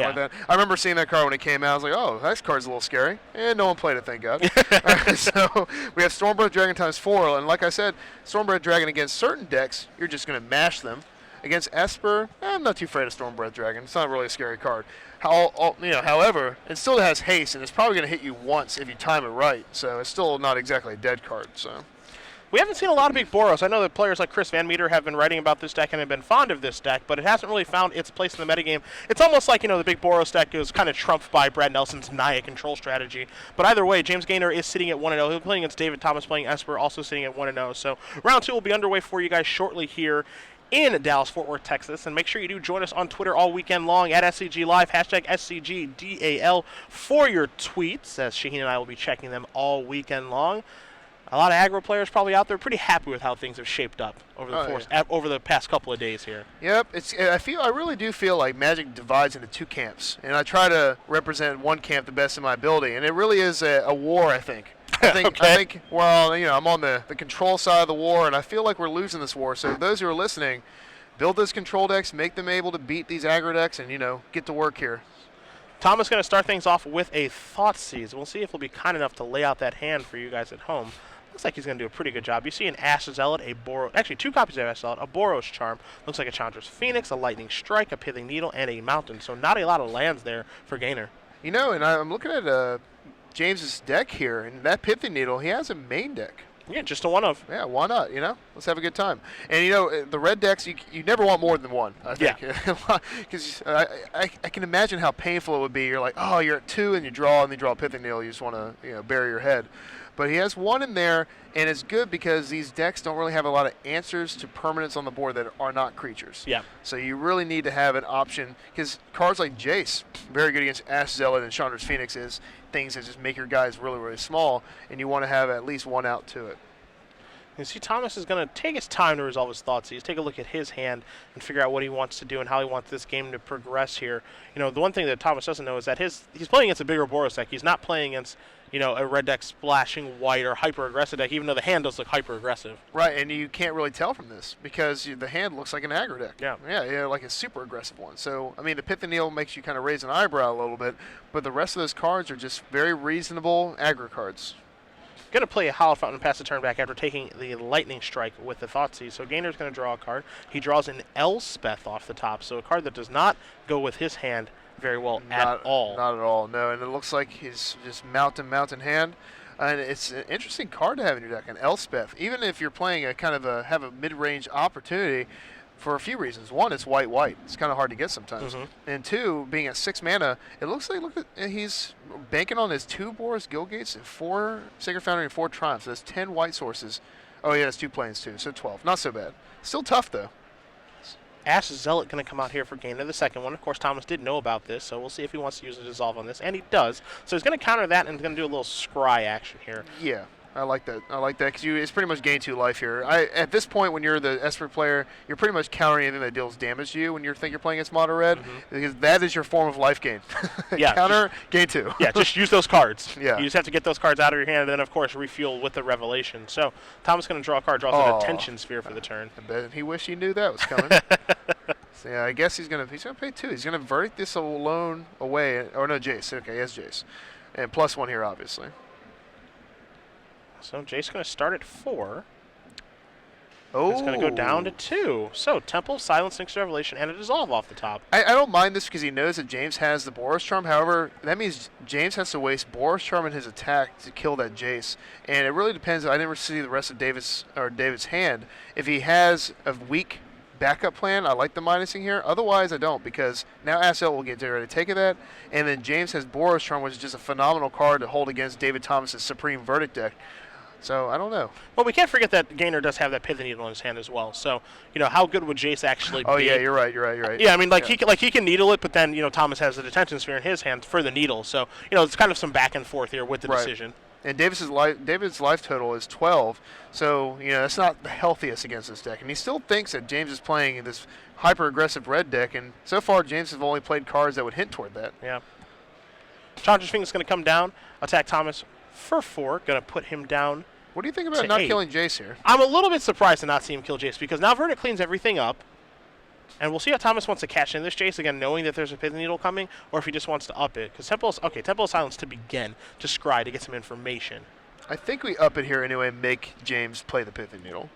like that. I remember seeing that card when it came out. I was like, oh, that card's a little scary. And no one played it, thank God. So we have Stormbreath Dragon ×4. And like I said, Stormbreath Dragon against certain decks, you're just going to mash them. Against Esper, I'm not too afraid of Stormbreath Dragon. It's not really a scary card. However, it still has haste, and it's probably going to hit you once if you time it right. So it's still not exactly a dead card. So we haven't seen a lot of big Boros. I know that players like Chris Van Meter have been writing about this deck and have been fond of this deck, but it hasn't really found its place in the metagame. It's almost like, the big Boros deck is kind of trumped by Brad Nelson's Naya control strategy. But either way, James Gaynor is sitting at 1-0. He'll be playing against David Thomas, playing Esper, also sitting at 1-0. So round 2 will be underway for you guys shortly here in Dallas-Fort Worth, Texas. And make sure you do join us on Twitter all weekend long at SCG Live, hashtag SCGDAL for your tweets, as Shaheen and I will be checking them all weekend long. A lot of aggro players probably out there pretty happy with how things have shaped up over the over the past couple of days here. Yep, I really do feel like Magic divides into 2 camps, and I try to represent one camp the best of my ability, and it really is a war, I think. I think, well, I'm on the control side of the war, and I feel like we're losing this war. So those who are listening, build those control decks, make them able to beat these aggro decks, and, get to work here. Tom is going to start things off with a Thoughtseize. We'll see if he'll be kind enough to lay out that hand for you guys at home. Looks like he's going to do a pretty good job. You see an Ash Zealot, actually 2 copies of Ash Zealot, a Boros Charm, looks like a Chandra's Phoenix, a Lightning Strike, a Pithing Needle, and a Mountain. So not a lot of lands there for Gaynor. And I'm looking at James's deck here, and that Pithing Needle, he has a main deck. Yeah, just a one of. Yeah, why not? Let's have a good time. And the red decks, you never want more than one, I think. Yeah. Because I can imagine how painful it would be. You're like, oh, you're at 2 and you draw a Pithing Needle. You just want to bury your head. But he has 1 in there, and it's good because these decks don't really have a lot of answers to permanents on the board that are not creatures. Yeah. So you really need to have an option, because cards like Jace, very good against Ash Zealot and Chandra's Phoenix, is things that just make your guys really, really small, and you want to have at least 1 out to it. You see, Thomas is going to take his time to resolve his thoughts. He's take a look at his hand and figure out what he wants to do and how he wants this game to progress here. The one thing that Thomas doesn't know is that he's playing against a bigger Boros deck. He's not playing against a red deck splashing white or hyper-aggressive deck, even though the hand does look hyper-aggressive. Right, and you can't really tell from this because the hand looks like an aggro deck. Yeah. Yeah, like a super aggressive one. So, the Pithing Needle makes you kind of raise an eyebrow a little bit, but the rest of those cards are just very reasonable aggro cards. Going to play a Hollow Fountain and pass the turn back after taking the Lightning Strike with the Thoughtseize. So Gaynor's going to draw a card. He draws an Elspeth off the top, so a card that does not go with his hand very well at all. Not at all, no. And it looks like he's just mountain hand. And it's an interesting card to have in your deck, an Elspeth. Even if you're playing have a mid-range opportunity, for a few reasons. One, it's white. It's kind of hard to get sometimes. Mm-hmm. And 2, being at 6 mana, it looks like he's banking on his 2 Boros Guildgates and 4 Sacred Foundry and 4 Triumphs. So that's 10 white sources. Oh yeah, it's 2 planes too, so 12. Not so bad. Still tough though. Ash Zealot going to come out here for Gaynor, the second one. Of course, Thomas did know about this, so we'll see if he wants to use a Dissolve on this, and he does. So he's going to counter that and he's going to do a little Scry action here. Yeah. I like that because it's pretty much gain 2 life here. At this point, when you're the Esper player, you're pretty much countering anything that deals damage to you when you think you're playing against Mono Red, because that is your form of life gain. Yeah, counter, gain 2. Yeah, just use those cards. Yeah. You just have to get those cards out of your hand and then, of course, refuel with the Revelation. So Thomas is going to draw a card, draws an Attention Sphere for the turn. I bet he wished he knew that was coming. So yeah, I guess he's gonna pay 2. He's gonna verdict this alone away. Or no, Jace. Okay, he has Jace, and +1 here, obviously. So Jace's going to start at 4. Oh. It's going to go down to 2. So Temple, Silence, Nyx's Revelation, and a Dissolve off the top. I don't mind this because he knows that James has the Boros Charm. However, that means James has to waste Boros Charm in his attack to kill that Jace. And it really depends. I never see the rest of David's hand. If he has a weak backup plan, I like the minusing here. Otherwise, I don't, because now Ash Zealot will get ready to take of that. And then James has Boros Charm, which is just a phenomenal card to hold against David Thomas's Supreme Verdict deck. So, I don't know. Well, we can't forget that Gaynor does have that Pithing Needle in his hand as well. So, how good would Jace actually be? Oh, yeah, you're right. Yeah, he can needle it, but then, Thomas has the Detention Sphere in his hand for the needle. So, it's kind of some back and forth here with the decision. And David's life total is 12, so, that's not the healthiest against this deck. And he still thinks that James is playing this hyper-aggressive red deck, and so far James has only played cards that would hint toward that. Yeah. Chandra's Phoenix is going to come down, attack Thomas for 4, going to put him down. What do you think about not killing Jace here? I'm a little bit surprised to not see him kill Jace, because now Verdict cleans everything up. And we'll see how Thomas wants to cash in this Jace, again, knowing that there's a Pithing Needle coming, or if he just wants to up it. Because Temple of Silence to begin, to scry, to get some information. I think we up it here anyway and make James play the Pithing Needle.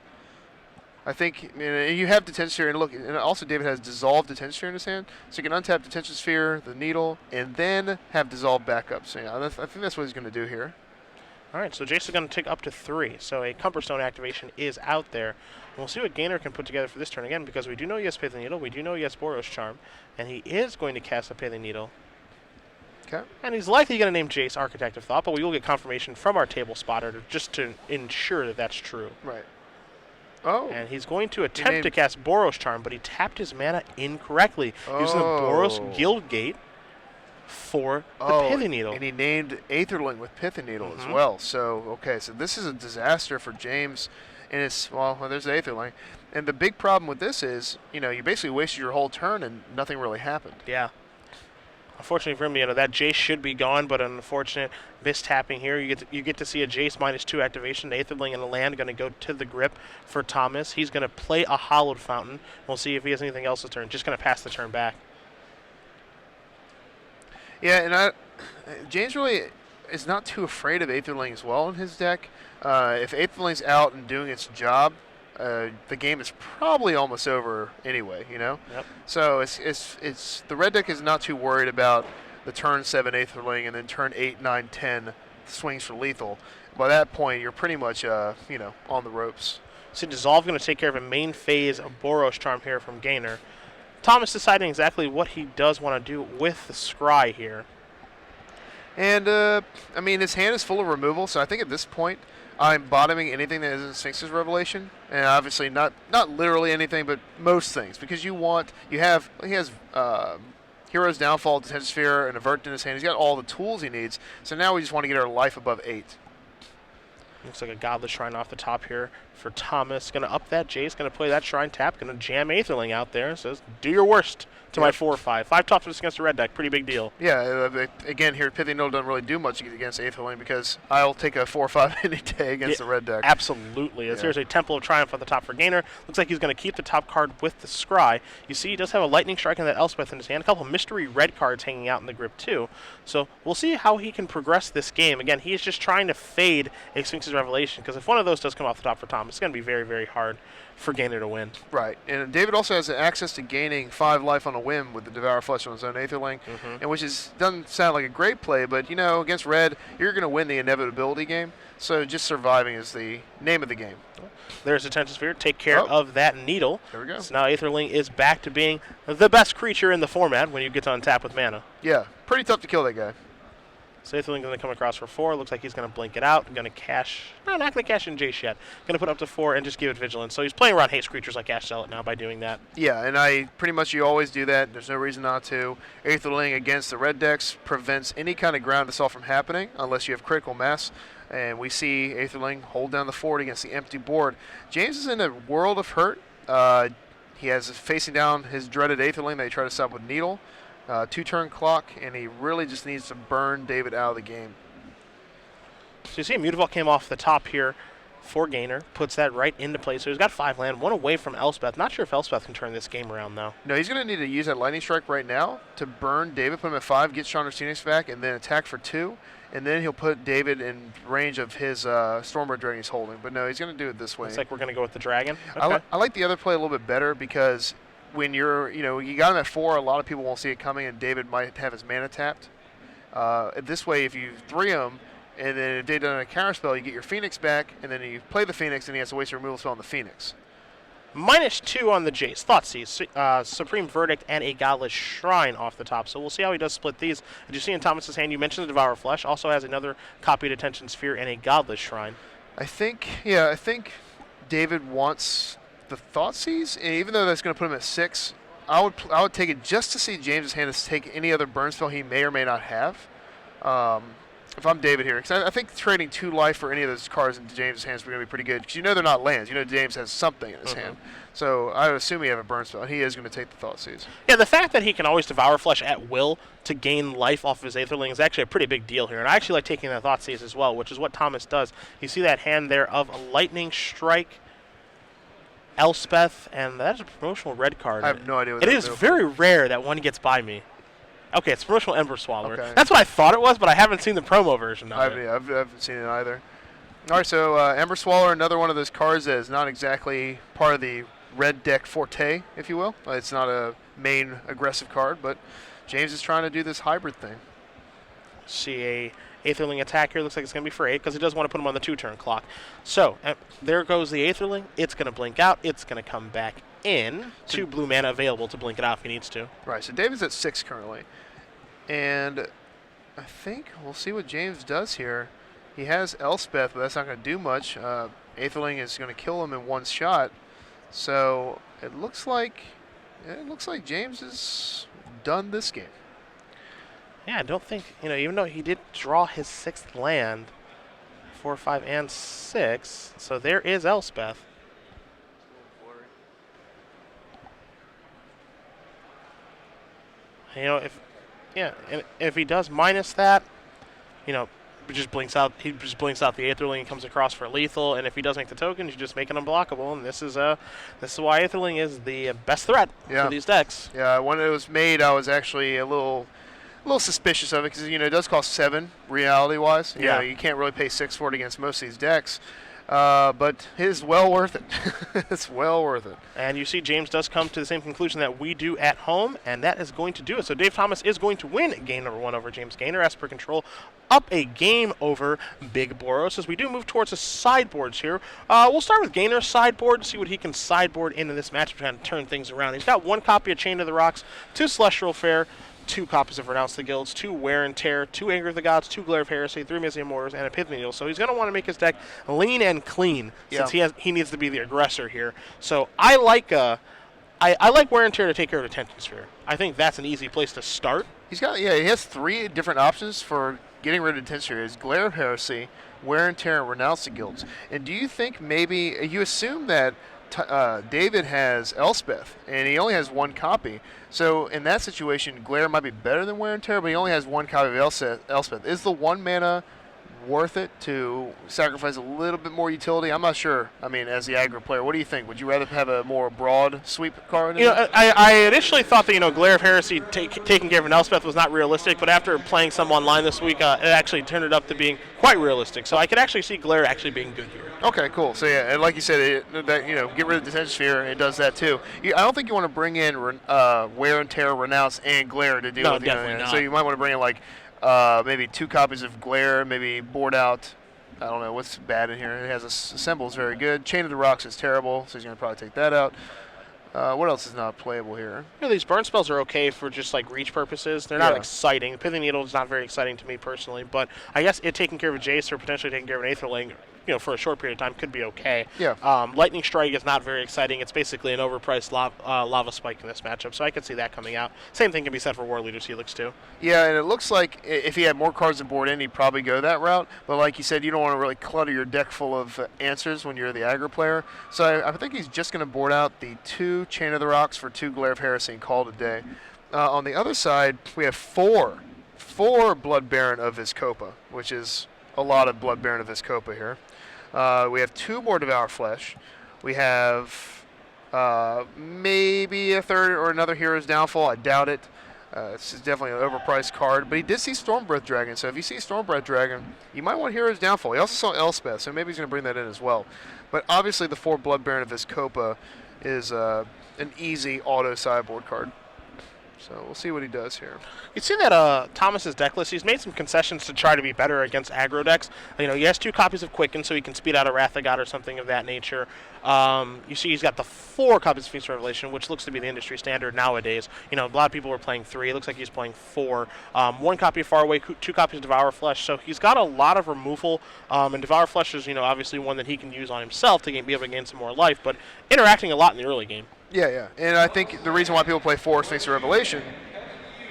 I think you have Detention Sphere, and look, and also David has Dissolved Detention Sphere in his hand, so you can untap Detention Sphere, the Needle, and then have Dissolve back up. So yeah, I think that's what he's going to do here. All right, so Jace is going to take up to 3. So a Comfort Stone activation is out there. And we'll see what Gaynor can put together for this turn again, because we do know he has Pithing Needle, we do know he has Boros Charm, and he is going to cast a Pithing Needle. Okay. And he's likely going to name Jace Architect of Thought, but we will get confirmation from our table spotter just to ensure that that's true. Right. Oh. And he's going to attempt to cast Boros Charm, but he tapped his mana incorrectly, using the Boros Guildgate for the Pithing Needle. And he named Aetherling with Pithing Needle as well. So, okay, so this is a disaster for James. And it's, well, there's the Aetherling. And the big problem with this is, you basically wasted your whole turn and nothing really happened. Yeah. Unfortunately for him, that Jace should be gone, but an unfortunate mistapping here. You get to see a Jace -2 activation. The Aetherling and the land going to go to the grip for Thomas. He's going to play a Hallowed Fountain. We'll see if he has anything else this turn. Just going to pass the turn back. Yeah, and James really is not too afraid of Aetherling as well in his deck. If Aetherling's out and doing its job, the game is probably almost over anyway, Yep. So it's the red deck is not too worried about the turn 7 Aetherling and then turn 8, 9, 10 swings for lethal. By that point, you're pretty much on the ropes. So Dissolve going to take care of a main phase of Boros Charm here from Gaynor. Thomas deciding exactly what he does want to do with the Scry here. And, his hand is full of removal, so I think at this point I'm bottoming anything that isn't Sphinx's Revelation. And obviously not literally anything, but most things. Because he has Hero's Downfall, Detention Sphere, and Avert in his hand. He's got all the tools he needs. So now we just want to get our life above 8. Looks like a Godless Shrine off the top here for Thomas. Going to up that Jace, going to play that Shrine tap, going to jam Aetherling out there. Says, do your worst to my 4/5. 5 toughness against a red deck, pretty big deal. Yeah, again here, Pithing Needle doesn't really do much against Aetherling because I'll take a 4/5 any day against the red deck. Absolutely. As there's a Temple of Triumph at the top for Gaynor. Looks like he's going to keep the top card with the Scry. You see he does have a Lightning Strike and that Elspeth in his hand. A couple of mystery red cards hanging out in the grip too. So we'll see how he can progress this game. Again, he is just trying to fade a Sphinx's Revelation, because if one of those does come off the top for Thomas, it's going to be very, very hard for Gaynor to win. Right, and David also has access to gaining 5 life on a whim with the Devour Flesh on his own Aetherling, and which doesn't sound like a great play, but against red, you're going to win the inevitability game, so just surviving is the name of the game. There's Detention Sphere. Take care of that Needle. There we go. So now Aetherling is back to being the best creature in the format when you get to untap with mana. Yeah, pretty tough to kill that guy. So Aetherling going to come across for 4. Looks like he's going to blink it out. Going to cash. No, not going to cash in Jace yet. Going to put up to 4 and just give it Vigilance. So he's playing around haste creatures like Ash Zealot now by doing that. Yeah, and you always do that. There's no reason not to. Aetherling against the red decks prevents any kind of ground assault from happening unless you have critical mass. And we see Aetherling hold down the fort against the empty board. James is in a world of hurt. He has facing down his dreaded Aetherling that he tried to stop with Needle. 2-turn clock, and he really just needs to burn David out of the game. So you see Mutavault came off the top here for Gaynor, puts that right into play. So he's got 5 land, 1 away from Elspeth. Not sure if Elspeth can turn this game around, though. No, he's going to need to use that Lightning Strike right now to burn David, put him at 5, get Chandra Phoenix back, and then attack for 2. And then he'll put David in range of his Stormbird Dragon he's holding. But no, he's going to do it this way. Looks like we're going to go with the Dragon. Okay. I like the other play a little bit better because when you got him at 4, a lot of people won't see it coming, and David might have his mana tapped. This way, if you 3 him, and then if David does a counter spell, you get your Phoenix back, and then you play the Phoenix, and he has to waste a removal spell on the Phoenix. -2 on the Jace. Thoughtseize, Supreme Verdict, and a Godless Shrine off the top. So we'll see how he does split these. Did you see in Thomas's hand, you mentioned the Devour Flesh, also has another copy of Detention Sphere and a Godless Shrine. I think David wants the Thoughtseize, and even though that's going to put him at 6, I would take it just to see James's hand to take any other burn spell he may or may not have. If I'm David here, because I think trading 2 life for any of those cards into James' hands is going to be pretty good, because they're not lands. James has something in his hand. So I would assume he have a burn spell, and he is going to take the Thoughtseize. Yeah, the fact that he can always Devour Flesh at will to gain life off of his Aetherling is actually a pretty big deal here. And I actually like taking that Thoughtseize as well, which is what Thomas does. You see that hand there of a Lightning Strike Elspeth, and that's a promotional red card. I have no idea what it that is is. very rare that one gets by me. Okay, it's promotional Ember Swallower. Okay. That's what I thought it was, but I haven't seen the promo version of it. I haven't seen it either. All right, so Ember Swallower, another one of those cards that is not exactly part of the red deck forte, if you will. It's not a main aggressive card, but James is trying to do this hybrid thing. See a Aetherling attack here. Looks like it's going to be for 8 because he does want to put him on the 2-turn clock. So there goes the Aetherling. It's going to blink out. It's going to come back in. 2 blue mana available to blink it out if he needs to. Right, so David's at 6 currently. And I think we'll see what James does here. He has Elspeth, but that's not going to do much. Aetherling is going to kill him in one shot. So it looks like James is done this game. Yeah, I don't think, even though he did draw his 6th land, 4, 5, and 6, so there is Elspeth. If he does minus that, he just blinks out the Aetherling and comes across for lethal, and if he does make the tokens, you just make it unblockable, and this is why Aetherling is the best threat for these decks. Yeah, when it was made, I was actually a little suspicious of it because it does cost 7 reality-wise. You can't really pay 6 for it against most of these decks. But it is well worth it. It's well worth it. And you see James does come to the same conclusion that we do at home, and that is going to do it. So Dave Thomas is going to win game number 1 over James Gaynor as per control, up a game over Big Boros. As we do move towards the sideboards here, we'll start with Gaynor's sideboard, see what he can sideboard into this match, trying to turn things around. He's got 1 copy of Chain of the Rocks, 2 Celestial Fair, 2 copies of Renounce the Guilds, 2 Wear and Tear, 2 Anger of the Gods, 2 Glare of Heresy, 3 Mizzium Mortars, and a Pithing Needle. So he's going to want to make his deck lean and clean since he needs to be the aggressor here. So I like Wear and Tear to take care of Attention Sphere. I think that's an easy place to start. He has 3 different options for getting rid of Attention Sphere. It's Glare of Heresy, Wear and Tear, and Renounce the Guilds. And do you think maybe you assume that David has Elspeth, and he only has 1 copy. So in that situation, Glare might be better than Wear and Tear, but he only has 1 copy of Elspeth. Is the 1 mana worth it to sacrifice a little bit more utility? I'm not sure. I mean, as the aggro player, what do you think? Would you rather have a more broad sweep card? I initially thought that Glare of Heresy taking care of an Elspeth was not realistic, but after playing some online this week, it actually turned it up to being quite realistic. So I could actually see Glare actually being good here. Okay, cool. So yeah, and like you said, get rid of Detention Sphere. It does that too. I don't think you want to bring in Wear and Tear, Renounce, and Glare to deal with. Definitely not. So you might want to bring in maybe 2 copies of Glare, maybe board out. I don't know what's bad in here. It has a symbol is very good. Chain of the Rocks is terrible, so he's going to probably take that out. What else is not playable here? These burn spells are okay for just reach purposes. They're not exciting. The Pithing Needle is not very exciting to me personally, but I guess it taking care of a Jace or potentially taking care of an Aetherling, for a short period of time could be okay. Yeah. Lightning Strike is not very exciting. It's basically an overpriced lava spike in this matchup, so I could see that coming out. Same thing can be said for War Leader's Helix too. Yeah, and it looks like if he had more cards on board in, he'd probably go that route. But like you said, you don't want to really clutter your deck full of answers when you're the aggro player. So I think he's just going to board out the 2 Chain of the Rocks for 2 Glare of Heresy and call it a day. On the other side, we have 4 Blood Baron of Vizkopa, which is a lot of Blood Baron of Vizkopa here. We have 2 more Devour Flesh. We have maybe a 3rd or another Hero's Downfall. I doubt it. It's definitely an overpriced card. But he did see Stormbreath Dragon, so if you see Stormbreath Dragon, you might want Hero's Downfall. He also saw Elspeth, so maybe he's going to bring that in as well. But obviously the 4 Blood Baron of Vizkopa is an easy auto sideboard card. So we'll see what he does here. You see that Thomas's deck list, he's made some concessions to try to be better against aggro decks. He has 2 copies of Quicken, so he can speed out a Wrath of God or something of that nature. You see he's got the 4 copies of Feast of Revelation, which looks to be the industry standard nowadays. A lot of people were playing 3. It looks like he's playing 4. 1 copy of Faraway, 2 copies of Devour Flesh. So he's got a lot of removal. And Devour Flesh is, obviously one that he can use on himself to be able to gain some more life, but interacting a lot in the early game. Yeah. And I think the reason why people play 4 Sphinx of Revelation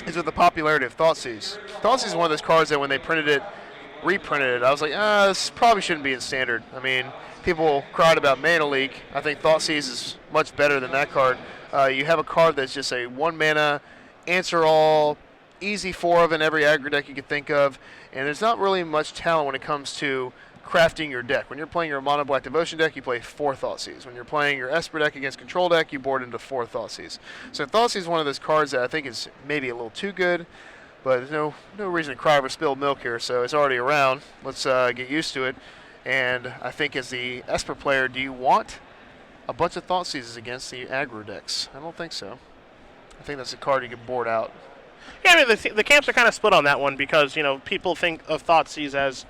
is with the popularity of Thoughtseize. Thoughtseize is one of those cards that when they reprinted it, I was like, this probably shouldn't be in standard. I mean, people cried about Mana Leak. I think Thoughtseize is much better than that card. You have a card that's just a 1 mana, answer all, easy 4 of in every aggro deck you could think of, and there's not really much talent when it comes to crafting your deck. When you're playing your mono black devotion deck, you play 4 Thoughtseize. When you're playing your Esper deck against control deck, you board into 4 Thoughtseize. So Thoughtseize is one of those cards that I think is maybe a little too good, but there's no reason to cry over spilled milk here, so it's already around. Let's get used to it. And I think as the Esper player, do you want a bunch of Thoughtseizes against the aggro decks? I don't think so. I think that's a card you can board out. Yeah, I mean, the camps are kind of split on that one because, people think of Thoughtseize as,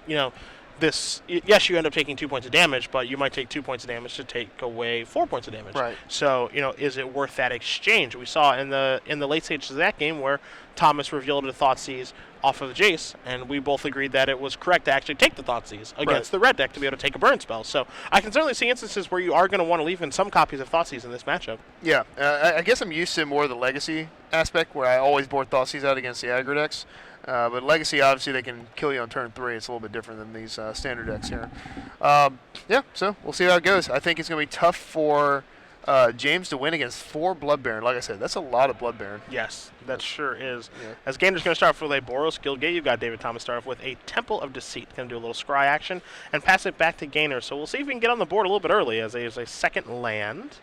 this. Yes, you end up taking 2 points of damage, but you might take 2 points of damage to take away 4 points of damage. Right. So, is it worth that exchange? We saw in the late stages of that game where Thomas revealed a Thoughtseize off of the Jace, and we both agreed that it was correct to actually take the Thoughtseize against the red deck to be able to take a burn spell. So I can certainly see instances where you are going to want to leave in some copies of Thoughtseize in this matchup. Yeah, I guess I'm used to more of the legacy aspect where I always board Thoughtseize out against the aggro decks. But legacy, obviously, they can kill you on turn 3. It's a little bit different than these standard decks here. Yeah, so we'll see how it goes. I think it's going to be tough for James to win against 4 Blood Baron. Like I said, that's a lot of Blood Baron. Yes, that sure is. Yeah. As Gaynor's going to start off with a Boros Guildgate, you've got David Thomas start off with a Temple of Deceit. Going to do a little scry action and pass it back to Gaynor. So we'll see if we can get on the board a little bit early as there's a second land.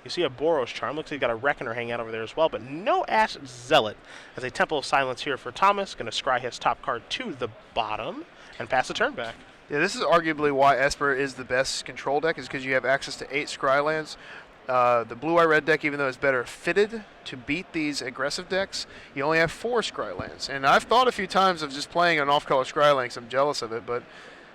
You see a Boros Charm. Looks like he's got a Reckoner hanging out over there as well, but no Ash Zealot. As a Temple of Silence here for Thomas. Going to scry his top card to the bottom and pass the turn back. Yeah, this is arguably why Esper is the best control deck, is because you have access to 8 scry lands. The blue-eye red deck, even though it's better fitted to beat these aggressive decks, you only have 4 scry lands. And I've thought a few times of just playing an off-color scry land because I'm jealous of it, but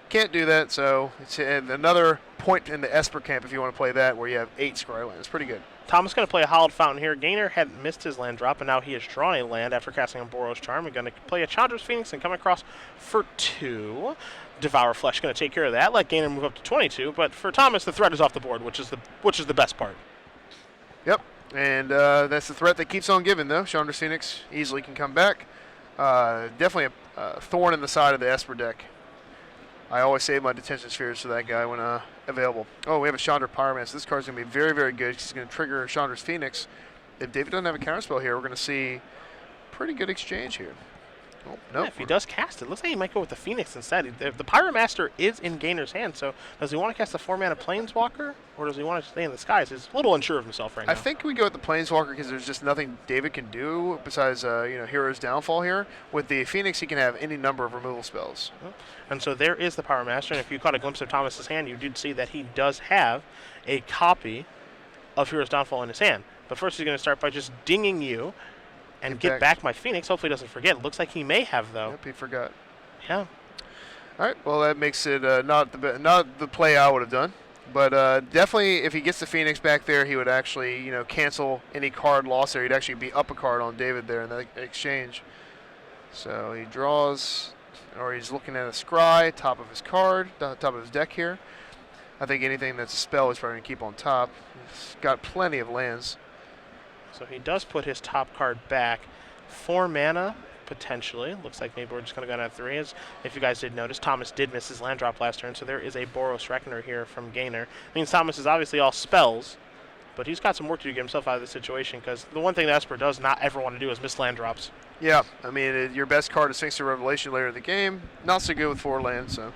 can't do that. So it's another point in the Esper camp if you want to play that, where you have 8 scry lands. Pretty good. Thomas going to play a Hallowed Fountain here. Gaynor had missed his land drop, and now he has drawn a land after casting a Boros Charm. We're going to play a Chandra's Phoenix and come across for 2. Devour Flesh going to take care of that. Let Gaynor move up to 22. But for Thomas, the threat is off the board, which is the best part. Yep, and that's the threat that keeps on giving, though. Chandra's Phoenix easily can come back. Definitely a thorn in the side of the Esper deck. I always save my detention spheres for that guy when available. Oh, we have a Chandra Pyromancer. This card's going to be very, very good. He's going to trigger Chandra's Phoenix. If David doesn't have a counterspell here, we're going to see pretty good exchange here. Oh, no. Yeah, if he does cast it, looks like he might go with the Phoenix instead. The Pyromaster is in Gaynor's hand, so does he want to cast the 4-mana Planeswalker, or does he want to stay in the skies? He's a little unsure of himself right now. I think we go with the Planeswalker because there's just nothing David can do besides Hero's Downfall here. With the Phoenix, he can have any number of removal spells. And so there is the Pyromaster, and if you caught a glimpse of Thomas's hand, you did see that he does have a copy of Hero's Downfall in his hand. But first he's going to start by just dinging you and get back my Phoenix. Hopefully he doesn't forget. It looks like he may have, though. Yep, he forgot. Yeah. All right, well, that makes it not the play I would have done. But definitely, if he gets the Phoenix back there, he would actually, cancel any card loss there. He'd actually be up a card on David there in that exchange. So he draws, or he's looking at a scry, top of his card, top of his deck here. I think anything that's a spell is probably going to keep on top. He's got plenty of lands. So he does put his top card back. 4 mana, potentially. Looks like maybe we're just going to go down to 3. As if you guys did notice, Thomas did miss his land drop last turn, so there is a Boros Reckoner here from Gaynor. Means Thomas is obviously all spells, but he's got some work to do to get himself out of this situation, because the one thing that Esper does not ever want to do is miss land drops. Yeah, I mean, your best card is Sphinx of Revelation later in the game. Not so good with 4 lands, so.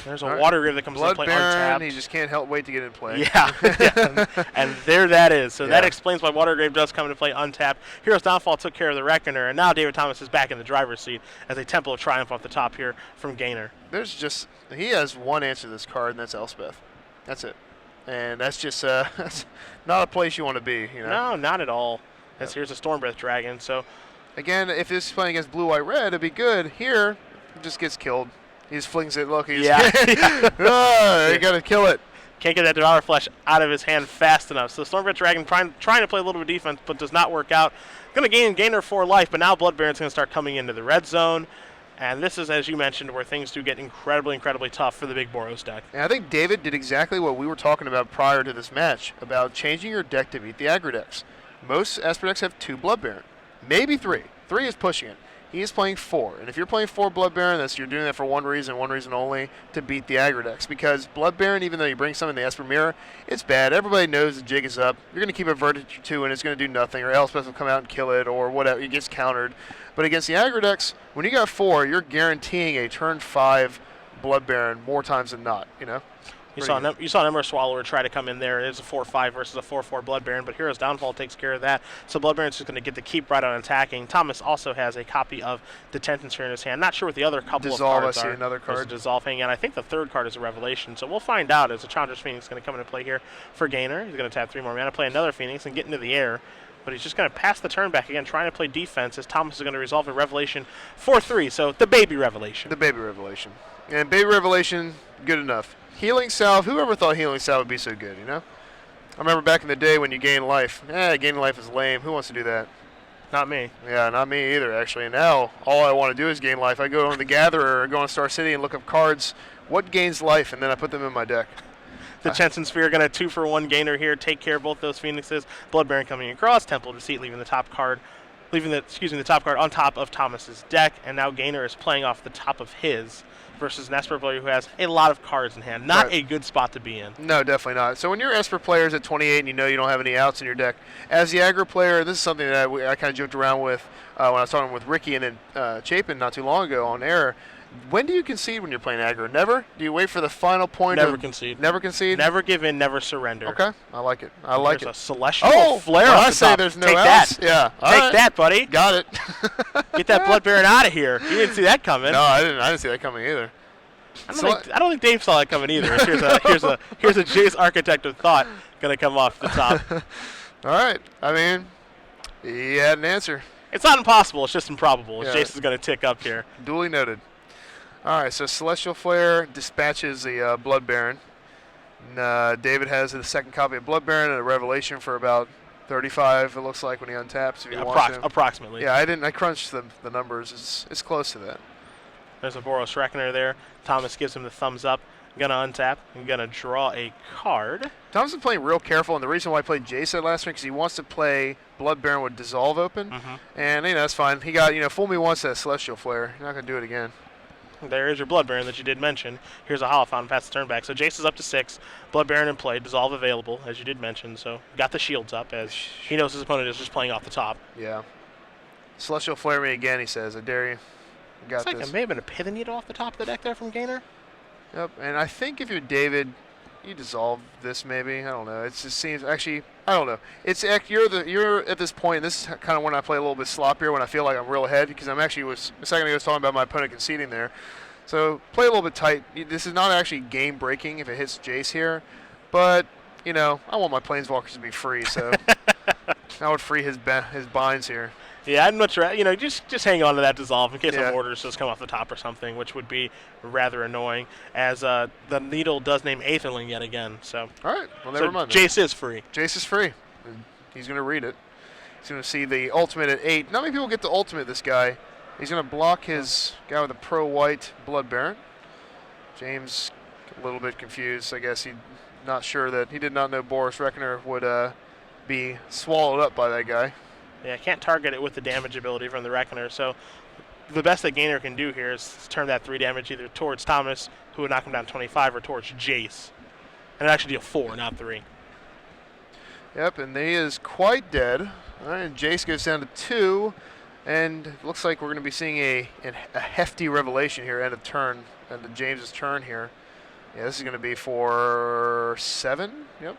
There's a Water Grave that comes into play untapped. He just can't wait to get in play. Yeah, and there that is. So that explains why Water Grave does come into play untapped. Hero's Downfall took care of the Reckoner, and now David Thomas is back in the driver's seat as a Temple of Triumph off the top here from Gaynor. He has one answer to this card, and that's Elspeth. That's it. And that's just that's not a place you want to be. No, not at all. As here's a Stormbreath Dragon. So again, if this is playing against Blue-White Red, it'd be good. Here, it just gets killed. He just flings it. Look, he's you gotta kill it. Can't get that Devour Flesh out of his hand fast enough. So Stormbreath Dragon trying to play a little bit of defense, but does not work out. Going to gain Gaynor 4 life, but now Blood Baron's going to start coming into the red zone. And this is, as you mentioned, where things do get incredibly, incredibly tough for the big Boros deck. And I think David did exactly what we were talking about prior to this match, about changing your deck to beat the aggro decks. Most Esper decks have 2 Blood Baron, maybe 3. 3 is pushing it. He is playing 4, and if you're playing 4 Blood Baron, you're doing that for one reason only, to beat the aggro decks. Because Blood Baron, even though you bring some in the Esper Mirror, it's bad. Everybody knows the jig is up. You're going to keep a Verdict or 2, and it's going to do nothing, or Elspeth will come out and kill it, or whatever. It gets countered. But against the aggro decks, when you got 4, you're guaranteeing a turn 5 Blood Baron more times than not, you know? You saw an Ember Swallower try to come in there. It's a 4-5 versus a 4-4 Blood Baron, but Hero's Downfall takes care of that. So Blood Baron's just going to get the keep right on attacking. Thomas also has a copy of Detention Sphere in his hand. Not sure what the other couple Dissolve, of cards I see are. another card. There's a Dissolve hanging out. I think the third card is a Revelation, so we'll find out as a Challenger's Phoenix is going to come into play here for Gaynor. He's going to tap 3 more mana, play another Phoenix, and get into the air. But he's just going to pass the turn back again, trying to play defense, as Thomas is going to resolve a Revelation 4-3. So the Baby Revelation. The Baby Revelation. And Baby Revelation, good enough. Healing Salve, whoever thought Healing Salve would be so good, you know? I remember back in the day when you gain life. Gaining life is lame. Who wants to do that? Not me. Yeah, not me either, actually. And now, all I want to do is gain life. I go on the Gatherer or go on Star City and look up cards. What gains life? And then I put them in my deck. The Detention Sphere going to 2-for-1 Gaynor here. Take care of both those Phoenixes. Blood Baron coming across. Temple of Deceit leaving the top card. The top card on top of Thomas's deck. And now Gaynor is playing off the top of his versus an Esper player who has a lot of cards in hand. Not a good spot to be in. No, definitely not. So when your Esper player is at 28 and you know you don't have any outs in your deck, as the aggro player, this is something that I kind of joked around with when I was talking with Ricky and then Chapin not too long ago on air. When do you concede when you're playing aggro? Never? Do you wait for the final point? Never concede. Never concede? Never give in, never surrender. Okay, I like it. I like it. There's a Celestial Flare well, up I the say top. there's no Take outs. that. Yeah. Take that, buddy. Got it. Get that Blood Baron out of here. You didn't see that coming. No, I didn't see that coming either. I don't think Dave saw that coming either. Here's a Jace Architect of Thought gonna come off the top. All right. I mean, he had an answer. It's not impossible. It's just improbable. Yeah. Jace is gonna tick up here. Duly noted. All right. So Celestial Flare dispatches the Blood Baron. And, David has the second copy of Blood Baron and a Revelation for about 35. It looks like when he untaps. If you want to. Approximately. Yeah, I crunched the numbers. It's close to that. There's a Boros Reckoner there. Thomas gives him the thumbs up. Gonna untap. I'm gonna draw a card. Thomas is playing real careful, and the reason why I played Jason last week is he wants to play Blood Baron with Dissolve open, and that's fine. He got fool me once that Celestial Flare. You're not gonna do it again. There is your Blood Baron that you did mention. Here's a Holophon, pass the turn back. So Jace is up to 6. Blood Baron in play. Dissolve available, as you did mention. So got the shields up, as he knows his opponent is just playing off the top. Yeah. Celestial Flare me again, he says. I dare you. Got this. It may have been a Pithing Needle off the top of the deck there from Gaynor. Yep, and I think if you're David, you dissolve this maybe. I don't know. It just seems actually I don't know. It's you're at this point. This is kind of when I play a little bit sloppier when I feel like I'm real ahead because I'm actually a second ago I was talking about my opponent conceding there. So play a little bit tight. This is not actually game breaking if it hits Jace here, but I want my Planeswalkers to be free, so I would free his binds here. Yeah, I'd much rather, just hang on to that Dissolve in case some orders just come off the top or something, which would be rather annoying, as the Needle does name Aetherling yet again. So. All right, well, never mind. Jace is free. Jace is free. He's going to read it. He's going to see the ultimate at 8. Not many people get the ultimate, this guy. He's going to block his guy with a pro-white Blood Baron. James, a little bit confused. I guess he did not know Boros Reckoner would be swallowed up by that guy. Yeah, can't target it with the damage ability from the Reckoner, so the best that Gaynor can do here is turn that 3 damage either towards Thomas, who would knock him down 25, or towards Jace. And actually deal 4, not 3. Yep, and he is quite dead. All right, and Jace goes down to 2, and it looks like we're going to be seeing a hefty Revelation here, end of James's turn here. Yeah, this is going to be for 7. Yep,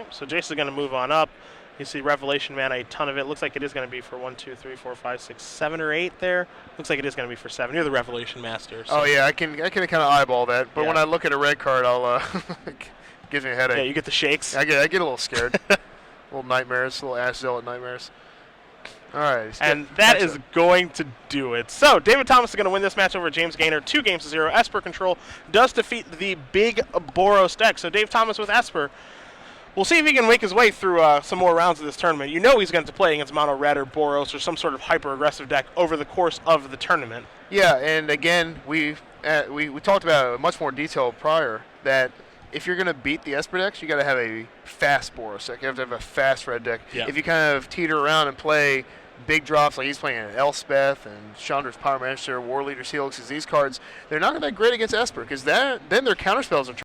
so Jace is going to move on up. You see Revelation mana, a ton of it. Looks like it is going to be for 1, 2, 3, 4, 5, 6, 7, or 8 there. Looks like it is going to be for 7. You're the Revelation Master. So. Oh, yeah, I can kind of eyeball that. But when I look at a red card, I'll gives me a headache. Yeah, you get the shakes. I get a little scared. Little nightmares, little Ash Zealot nightmares. All right. And that is going to do it. So David Thomas is going to win this match over James Gaynor 2-0. Esper Control does defeat the big Boros deck. So Dave Thomas with Esper. We'll see if he can make his way through some more rounds of this tournament. He's going to play against Mono Red or Boros or some sort of hyper-aggressive deck over the course of the tournament. Yeah, and again, we talked about it in much more detail prior that if you're going to beat the Esper decks, you got to have a fast Boros deck. You have to have a fast red deck. Yeah. If you kind of teeter around and play big drops like he's playing an Elspeth and Chandra's Power Manager, War Leader's Helix, these cards, they're not that great against Esper because then their counterspells are